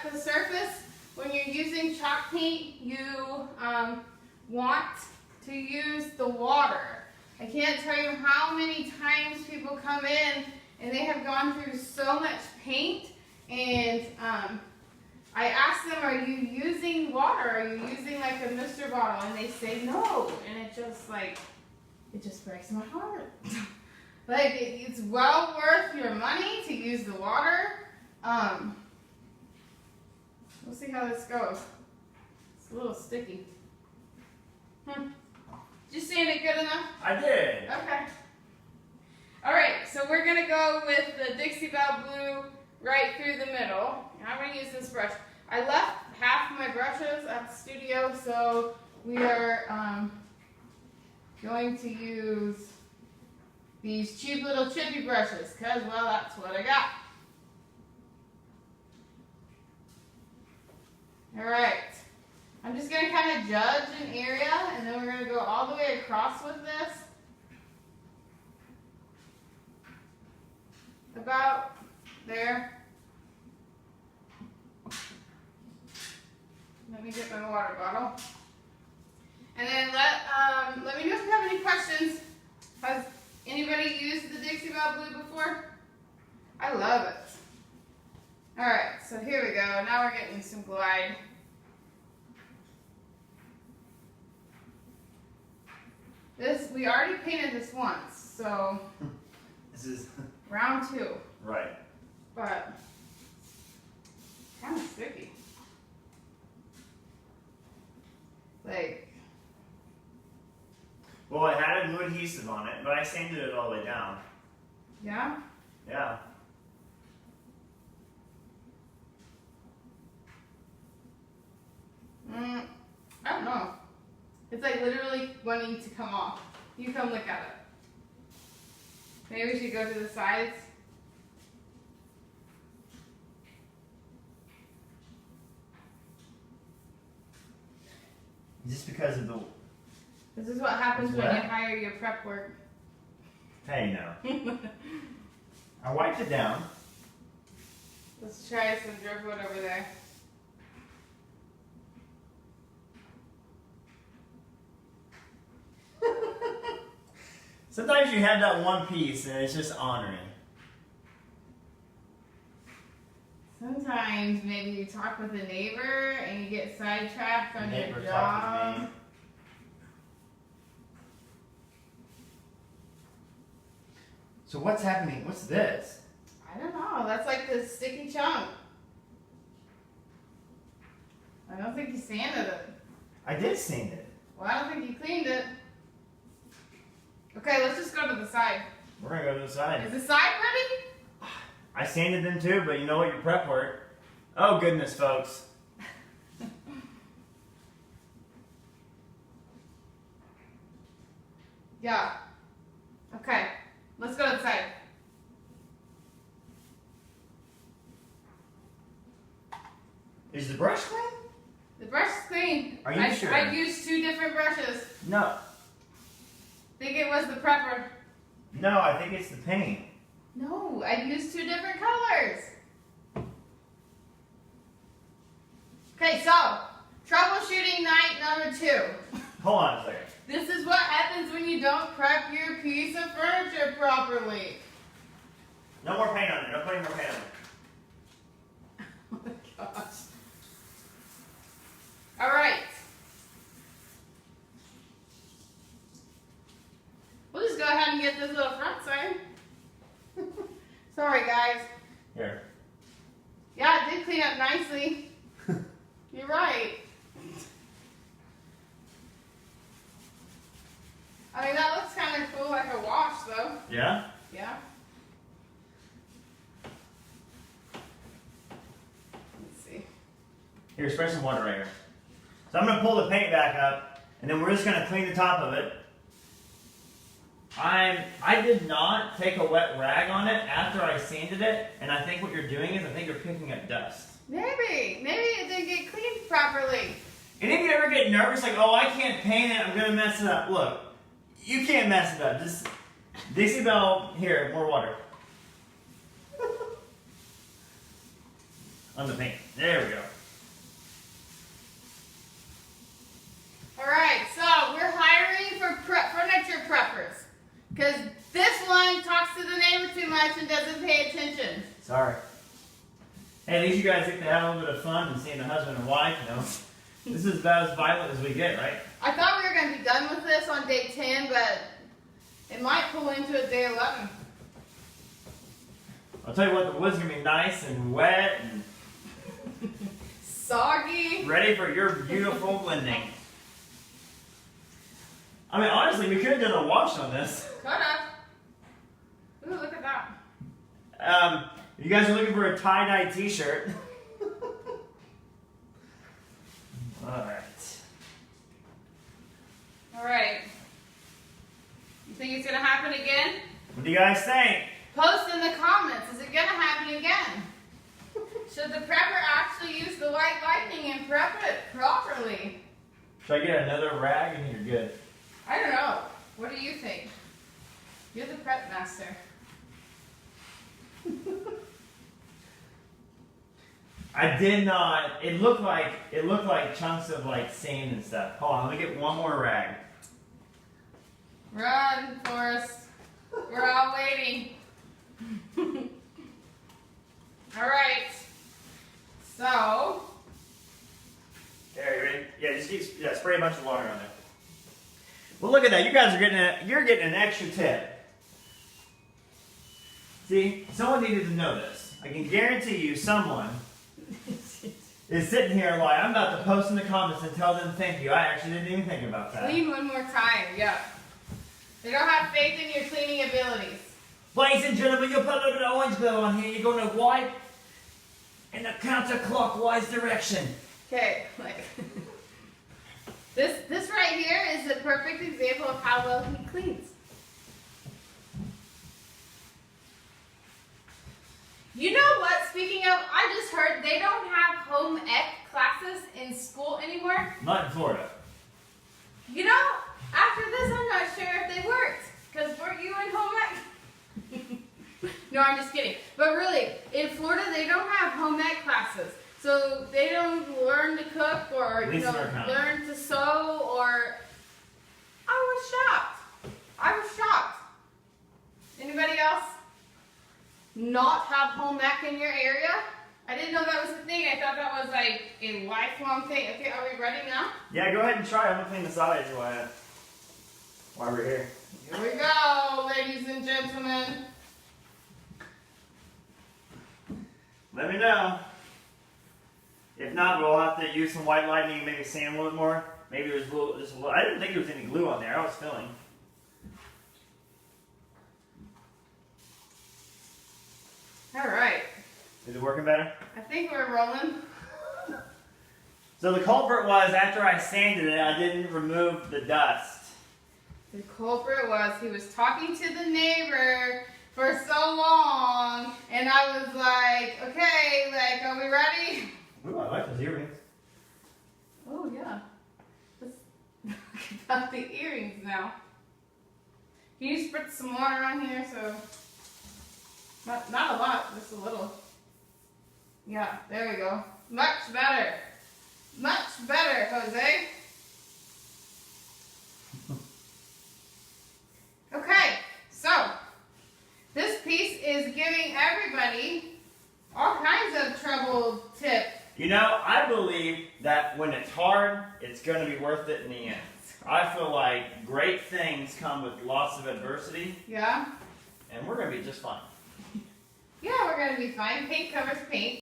at the surface, when you're using chalk paint, you want to use the water. I can't tell you how many times people come in and they have gone through so much paint, and I ask them, are you using water? Are you using like a mister bottle? And they say no, and it just breaks my heart. Like, it's well worth your money to use the water. We'll see how this goes. It's a little sticky. Did you sand it good enough? I did. Okay. All right, so we're gonna go with the Dixie Belle Blue right through the middle. I'm gonna use this brush. I left half of my brushes at the studio, so we are going to use these cheap little chippy brushes, because, well, that's what I got. All right, I'm just gonna kind of judge an area, and then we're gonna go all the way across with this. About there. Let me get my water bottle. And then let me know if you have any questions. Has anybody used the Dixie Belle Blue before? I love it. All right, so here we go. Now we're getting some glide. We already painted this once, so This is round 2. right. But kind of sticky. Like, Well, it had a glue adhesive on it, but I sanded it all the way down. yeah? Yeah. I don't know. It's like literally wanting to come off. You come look at it. Maybe we should go to the sides. Just because of the. This is what happens It's when you wet? hire your prep work. Hey, no. I wiped it down. Let's try some driftwood over there. Sometimes you have that one piece and it's just honoring. Sometimes maybe you talk with a neighbor and you get sidetracked on Neighbor your talked job. with me. So what's happening? What's this? I don't know. That's like the sticky chunk. I don't think you sanded it. I did sand it. Well, I don't think you cleaned it. Okay, let's just go to the side. We're gonna go to the side. Is the side ready? I sanded them too, but you know what? Your prep work. Oh goodness, folks. Yeah. Okay, let's go to the side. Is the brush clean? The brush is clean. Are you sure? I used 2 different brushes. No. Think it was the prepper. No, I think it's the paint. No, I used 2 different colors. Okay, so troubleshooting night number 2. Hold on a second. This is what happens when you don't prep your piece of furniture properly. No more paint on it. Don't put any more paint on it. Oh my gosh. All right. We'll just go ahead and get this little front side. Sorry, guys. Here. Yeah, it did clean up nicely. You're right. I mean, that looks kind of cool, like a wash, though. Yeah? Yeah. Let's see. Here, spray some water right here. So I'm going to pull the paint back up, and then we're just going to clean the top of it. I did not take a wet rag on it after I sanded it, and I think what you're doing is I think you're picking up dust. Maybe it didn't get cleaned properly. And if you ever get nervous, like, oh, I can't paint it, I'm going to mess it up. Look, you can't mess it up. Just Dixie Belle, here, more water. on the paint. There we go. Alright, so we're hiring for furniture preppers. Because this one talks to the neighbor too much and doesn't pay attention. Sorry. Hey, at least you guys get to have a little bit of fun and seeing the husband and wife, you know. This is about as violent as we get, right? I thought we were going to be done with this on day 10, but it might pull into a day 11. I'll tell you what, the wood's going to be nice and wet and soggy. ready for your beautiful blending. I mean, honestly, we could have done a wash on this. Could have. Ooh, look at that. You guys are looking for a tie-dye t-shirt. Alright. Alright. You think it's going to happen again? What do you guys think? Post in the comments. Is it going to happen again? Should the prepper actually use the white lightning and prep it properly? Should I get another rag and you're good? I don't know. What do you think? You're the prep master. I did not. It looked like chunks of like sand and stuff. Hold on, let me get one more rag. Run, Forrest. We're all waiting. Alright. So. There, you ready? Yeah, just spray a bunch of water on there. Well, look at that. You guys are you're getting an extra tip. See, someone needed to know this. I can guarantee you someone is sitting here like, I'm about to post in the comments and tell them thank you. I actually didn't even think about that. Clean one more time, yeah. They don't have faith in your cleaning abilities. Ladies and gentlemen, you'll put a little bit of orange glue on here. You're going to wipe in a counterclockwise direction. Okay, like this right here is a perfect example of how well he cleans. You know what? Speaking of, I just heard they don't have home ec classes in school anymore. Not in Florida. You know, after this, I'm not sure if they worked. Because weren't you in home ec? No, I'm just kidding. But really, in Florida, they don't have home ec classes. So they don't learn to cook or learn to sew or... I was shocked. Anybody else not have home ec in your area? I didn't know that was a thing. I thought that was like a lifelong thing. Okay, are we ready now? Yeah, go ahead and try. I'm going to clean the sides while we're here. Here we go, ladies and gentlemen. Let me know. If not, we'll have to use some white lightning and maybe sand a little bit more. Maybe there's just a little. I didn't think there was any glue on there. I was filling. All right. Is it working better? I think we're rolling. So the culprit was after I sanded it, I didn't remove the dust. The culprit was he was talking to the neighbor for so long, and I was like, okay, like, are we ready? Ooh, I like those earrings. Oh, yeah. Let's look about the earrings now. Can you spritz some water on here? So, not a lot, just a little. Yeah, there we go. Much better. Much better, Jose. Okay, so this piece is giving everybody all kinds of trouble tips. You know, I believe that when it's hard, it's going to be worth it in the end. I feel like great things come with lots of adversity. Yeah? And we're going to be just fine. Yeah, we're going to be fine. Paint covers paint.